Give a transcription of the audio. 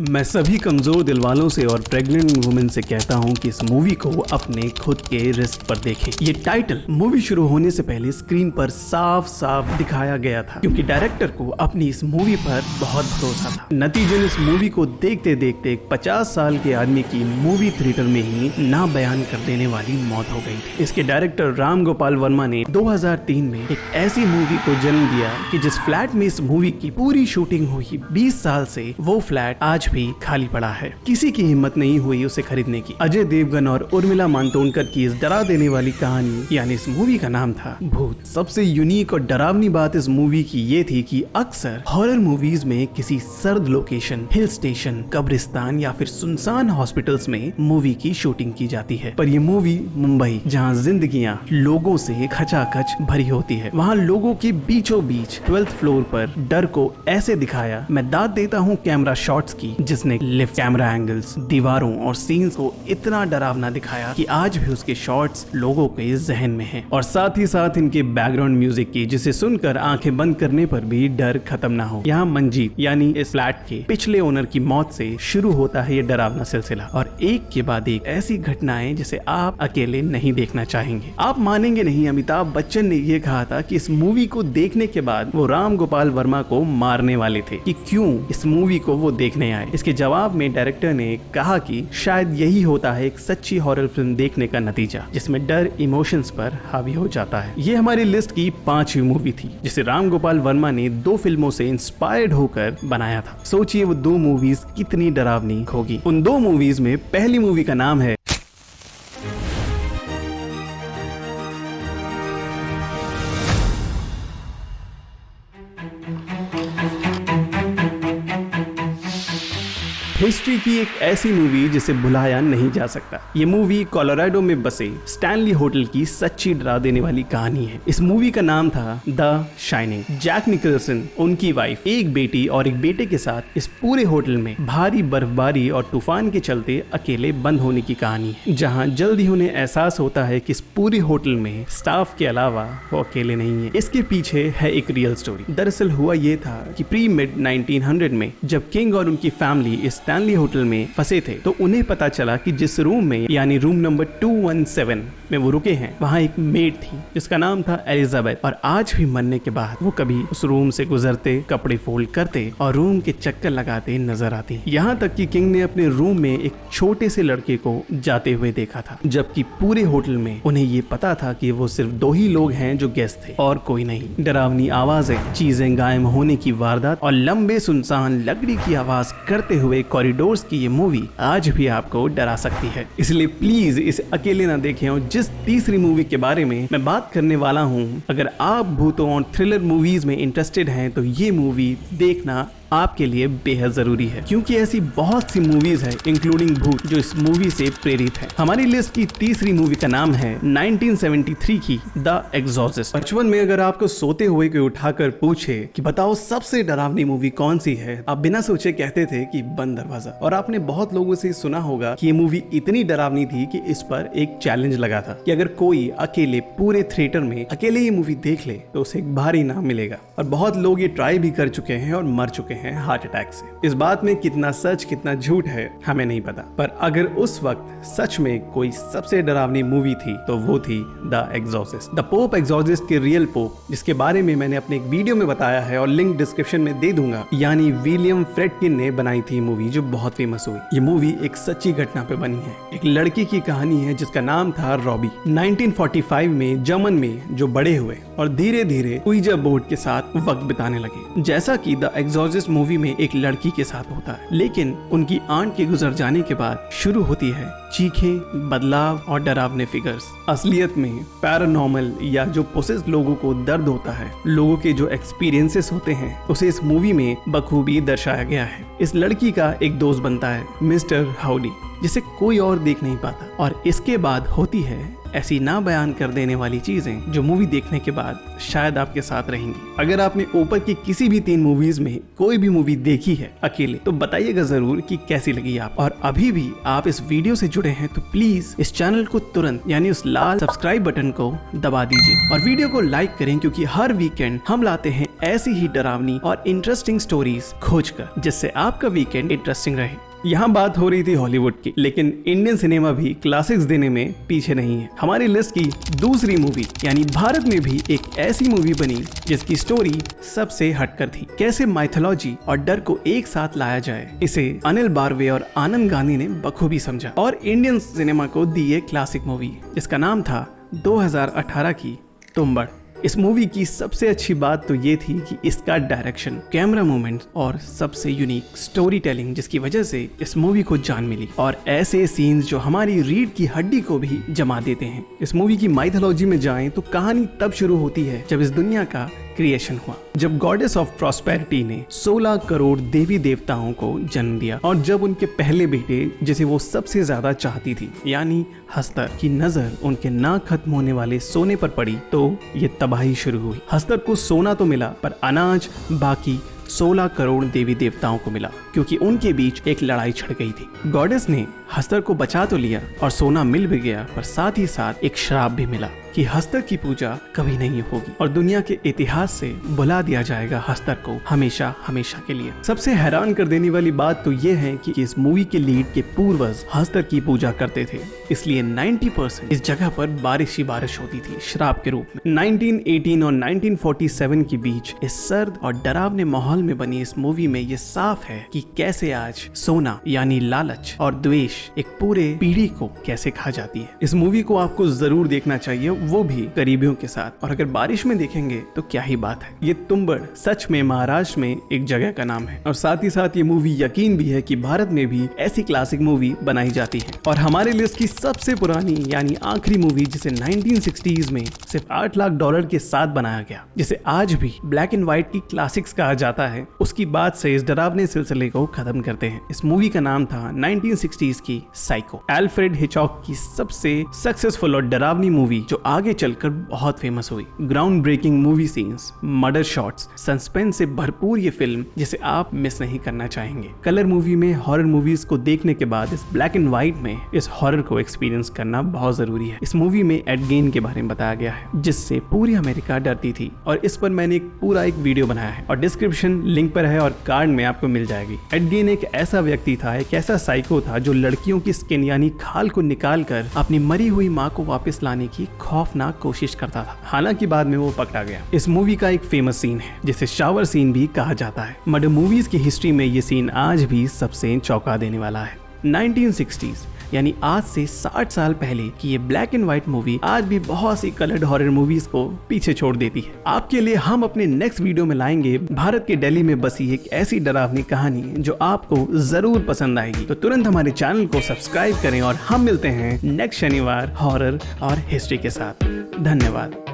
मैं सभी कमजोर दिल वालों से और प्रेग्नेंट वुमेन से कहता हूं कि इस मूवी को अपने खुद के रिस्क पर देखें। ये टाइटल मूवी शुरू होने से पहले स्क्रीन पर साफ साफ दिखाया गया था, क्योंकि डायरेक्टर को अपनी इस मूवी पर बहुत भरोसा था। नतीजन इस मूवी को देखते देखते एक 50 साल के आदमी की मूवी थिएटर में ही ना बयान कर देने वाली मौत हो गई थी। इसके डायरेक्टर राम गोपाल वर्मा ने 2003 में एक ऐसी मूवी को जन्म दिया कि जिस फ्लैट में इस मूवी की पूरी शूटिंग हुई 20 साल से वो फ्लैट आज भी खाली पड़ा है। किसी की हिम्मत नहीं हुई उसे खरीदने की। अजय देवगन और उर्मिला मातोंडकर की इस डरा देने वाली कहानी यानी इस मूवी का नाम था भूत। सबसे यूनिक और डरावनी बात इस मूवी की ये थी कि अक्सर हॉरर मूवीज में किसी सर्द लोकेशन, हिल स्टेशन, कब्रिस्तान या फिर सुनसान हॉस्पिटल्स में मूवी की शूटिंग की जाती है, पर यह मूवी मुंबई, जहाँ जिंदगियां लोगों से खचाखच भरी होती है, वहाँ लोगों के बीचों बीच 12th फ्लोर पर डर को ऐसे दिखाया। मैं दाद देता हूँ कैमरा शॉट्स की, जिसने लिफ्ट, कैमरा एंगल्स, दीवारों और सीन्स को इतना डरावना दिखाया कि आज भी उसके शॉट्स लोगों के जहन में हैं। और साथ ही साथ इनके बैकग्राउंड म्यूजिक की, जिसे सुनकर आंखें बंद करने पर भी डर खत्म ना हो। यहाँ मंजीत यानी इस फ्लैट के पिछले ओनर की मौत से शुरू होता है ये डरावना सिलसिला, और एक के बाद एक ऐसी घटनाएं जिसे आप अकेले नहीं देखना चाहेंगे। आप मानेंगे नहीं, अमिताभ बच्चन ने यह कहा था कि इस मूवी को देखने के बाद वो राम गोपाल वर्मा को मारने वाले थे कि क्यों इस मूवी को वो देखने आए। इसके जवाब में डायरेक्टर ने कहा कि शायद यही होता है एक सच्ची हॉरर फिल्म देखने का नतीजा, जिसमें डर इमोशंस पर हावी हो जाता है। ये हमारी लिस्ट की 5वीं मूवी थी, जिसे राम गोपाल वर्मा ने 2 फिल्मों से इंस्पायर्ड होकर बनाया था। सोचिए वो 2 मूवीज कितनी डरावनी होगी। उन 2 मूवीज में पहली मूवी का नाम है हिस्ट्री की एक ऐसी मूवी जिसे भुलाया नहीं जा सकता। ये मूवी कोलोराडो में बसे स्टैनली होटल की सच्ची डरा देने वाली कहानी है। इस मूवी का नाम था द शाइनिंग। जैक निकलसन, उनकी वाइफ, एक बेटी और एक बेटे के साथ इस पूरे होटल में भारी बर्फबारी और तूफान के चलते अकेले बंद होने की कहानी है, जहाँ जल्द ही उन्हें एहसास होता है कि इस पूरे होटल में स्टाफ के अलावा वो अकेले नहीं है। इसके पीछे है एक रियल स्टोरी। दरअसल हुआ ये था कि प्री मिड 1900 में जब किंग और उनकी फैमिली इस स्टैनली होटल में फंसे थे, तो उन्हें पता चला कि जिस रूम में यानी रूम नंबर 217 में वो रुके हैं, वहाँ एक मेड थी जिसका नाम था एलिजाबेथ, और आज भी मरने के बाद वो कभी उस रूम से गुजरते, कपड़े फोल्ड करते और रूम के चक्कर लगाते नजर आती। यहाँ तक कि किंग ने अपने रूम में एक छोटे से लड़के को जाते हुए देखा था, जबकि पूरे होटल में उन्हें ये पता था कि वो सिर्फ 2 ही लोग हैं जो गेस्ट थे और कोई नहीं। डरावनी आवाजें, चीजें गायब होने की वारदात और लंबे सुनसान लकड़ी की आवाज करते हुए कॉरिडोर्स की ये मूवी आज भी आपको डरा सकती है। इसलिए प्लीज इसे अकेले ना देखें। और जिस तीसरी मूवी के बारे में मैं बात करने वाला हूँ, अगर आप भूतों और थ्रिलर मूवीज में इंटरेस्टेड हैं तो ये मूवी देखना आपके लिए बेहद जरूरी है, क्योंकि ऐसी बहुत सी मूवीज है इंक्लूडिंग भूत जो इस मूवी से प्रेरित है। हमारी लिस्ट की तीसरी मूवी का नाम है 1973 की द एग्जॉर्सिस्ट। बचपन में अगर आपको सोते हुए कोई उठाकर पूछे कि बताओ सबसे डरावनी मूवी कौन सी है, आप बिना सोचे कहते थे कि बंद दरवाजा। और आपने बहुत लोगों से सुना होगा कि ये मूवी इतनी डरावनी थी कि इस पर एक चैलेंज लगा था कि अगर कोई अकेले पूरे थिएटर में अकेले ये मूवी देख ले तो उसे एक भारी इनाम मिलेगा। और बहुत लोग ये ट्राई भी कर चुके हैं और मर चुके हैं हार्ट अटैक से। इस बात में कितना सच कितना झूठ है हमें नहीं पता, पर अगर उस वक्त सच में कोई सबसे डरावनी मूवी थी तो वो थी the Exorcist. The pope Exorcist के रियल पोप, जिसके बारे में मैंने अपने एक वीडियो में बताया है और लिंक डिस्क्रिप्शन में दे दूंगा, यानी विलियम फ्रेडकिन ने बनाई थी मूवी जो बहुत फेमस हुई। ये मूवी एक सच्ची घटना पे बनी है। एक लड़की की कहानी है जिसका नाम था रॉबी। 1945 में जर्मन में जो बड़े हुए और धीरे धीरे उइजा बोर्ड के साथ वक्त बिताने लगे, जैसा कि द एग्जॉर्सिस्ट मूवी में एक लड़की के साथ होता है। लेकिन उनकी आंट के गुजर जाने के बाद शुरू होती है चीखें, बदलाव और डरावने फिगर्स। असलियत में पैरानॉर्मल या जो पोसेस्ड लोगों को दर्द होता है, लोगों के जो एक्सपीरियंसेस होते हैं, उसे इस मूवी में बखूबी दर्शाया गया है। इस लड़की का एक दोस्त बनता है मिस्टर हाउडी, जिसे कोई और देख नहीं पाता, और इसके बाद होती है ऐसी ना बयान कर देने वाली चीजें जो मूवी देखने के बाद शायद आपके साथ रहेंगी। अगर आपने ऊपर की किसी भी 3 मूवीज में कोई भी मूवी देखी है अकेले, तो बताइएगा जरूर कि कैसी लगी आप। और अभी भी आप इस वीडियो से जुड़े हैं तो प्लीज इस चैनल को तुरंत यानी उस लाल सब्सक्राइब बटन को दबा दीजिए और वीडियो को लाइक करें, क्योंकि हर वीकेंड हम लाते हैं ऐसी ही डरावनी और इंटरेस्टिंग स्टोरीज खोजकर, जिससे आपका वीकेंड इंटरेस्टिंग रहे। यहाँ बात हो रही थी हॉलीवुड की, लेकिन इंडियन सिनेमा भी क्लासिक्स देने में पीछे नहीं है। हमारी लिस्ट की दूसरी मूवी यानी भारत में भी एक ऐसी मूवी बनी जिसकी स्टोरी सबसे हटकर थी। कैसे माइथोलॉजी और डर को एक साथ लाया जाए, इसे अनिल बारवे और आनंद गांधी ने बखूबी समझा और इंडियन सिनेमा को दी एक क्लासिक मूवी। इसका नाम था 2018 की तुम्बाड़। इस मूवी की सबसे अच्छी बात तो ये थी कि इसका डायरेक्शन, कैमरा मूवमेंट और सबसे यूनिक स्टोरी टेलिंग, जिसकी वजह से इस मूवी को जान मिली, और ऐसे सीन्स जो हमारी रीढ़ की हड्डी को भी जमा देते हैं। इस मूवी की माइथोलॉजी में जाएं तो कहानी तब शुरू होती है जब इस दुनिया का क्रिएशन हुआ, जब गॉडेस ऑफ प्रॉस्पेरिटी ने 16 करोड़ देवी देवताओं को जन्म दिया, और जब उनके पहले बेटे, जिसे वो सबसे ज्यादा चाहती थी, यानी हस्तर, की नजर उनके ना खत्म होने वाले सोने पर पड़ी, तो ये तबाही शुरू हुई। हस्तर को सोना तो मिला, पर अनाज बाकी 16 करोड़ देवी देवताओं को मिला, क्योंकि उनके बीच एक लड़ाई छिड़ गई थी। गॉडेस ने हस्तर को बचा तो लिया और सोना मिल भी गया, पर साथ ही साथ एक श्राप भी मिला कि हस्तर की पूजा कभी नहीं होगी और दुनिया के इतिहास से भुला दिया जाएगा हस्तर को हमेशा हमेशा के लिए। सबसे हैरान कर देने वाली बात तो ये है कि इस मूवी के लीड के पूर्वज हस्तर की पूजा करते थे, इसलिए 90% इस जगह पर बारिश ही बारिश होती थी श्राप के रूप में। 1918 और 1947 के बीच इस सर्द और डरावने माहौल में बनी इस मूवी में ये साफ है कि कैसे आज सोना यानी लालच और द्वेष एक पूरे पीढ़ी को कैसे खा जाती है। इस मूवी को आपको जरूर देखना चाहिए, वो भी करीबियों के साथ, और अगर बारिश में देखेंगे तो क्या ही बात है। ये तुम्बाड़ सच में महाराष्ट्र में एक जगह का नाम है, और साथ ही साथ ये मूवी यकीन भी है कि भारत में भी ऐसी क्लासिक मूवी बनाई जाती है। और हमारे लिस्ट की सबसे पुरानी यानी आखिरी मूवी, जिसे 1960s में सिर्फ $8 लाख के साथ बनाया गया, जिसे आज भी ब्लैक एंड व्हाइट की क्लासिक्स कहा जाता है, उसकी बात से इस डरावने सिलसिले को खत्म करते हैं। इस मूवी का नाम था 1960s की साइको, एल्फ्रेड हिचकॉक की सबसे सक्सेसफुल और डरावनी मूवी, जो आगे चलकर बहुत फेमस हुई। Ground breaking movie scenes, murder shots, suspense से भरपूर ये फिल्म जिसे आप मिस नहीं करना चाहेंगे। कलर मूवी में हॉरर मूवीज को देखने के बाद इस ब्लैक एंड व्हाइट में इस हॉरर को एक्सपीरियंस करना बहुत जरूरी है। इस मूवी में एड गेन के बारे में बताया गया है, जिससे पूरी अमेरिका डरती थी, और इस पर मैंने पूरा एक वीडियो बनाया है और डिस्क्रिप्शन लिंक पर है और कार्ड में आपको मिल जाएगी। एड गेन एक ऐसा व्यक्ति था, एक ऐसा साइको था, जो लड़कियों की स्किन यानी खाल को निकाल कर अपनी मरी हुई माँ को वापस लाने की खौफनाक कोशिश करता था। हालांकि बाद में वो पकड़ा गया। इस मूवी का एक फेमस सीन है जिसे शावर सीन भी कहा जाता है। मर्डर मूवीज की हिस्ट्री में ये सीन आज भी सबसे चौंका देने वाला है। 1960s यानी आज से 60 साल पहले की ये ब्लैक एंड व्हाइट मूवी आज भी बहुत सी कलर्ड हॉरर मूवीज को पीछे छोड़ देती है। आपके लिए हम अपने नेक्स्ट वीडियो में लाएंगे भारत के दिल्ली में बसी एक ऐसी डरावनी कहानी जो आपको जरूर पसंद आएगी। तो तुरंत हमारे चैनल को सब्सक्राइब करें और हम मिलते हैं नेक्स्ट शनिवार हॉरर और हिस्ट्री के साथ। धन्यवाद।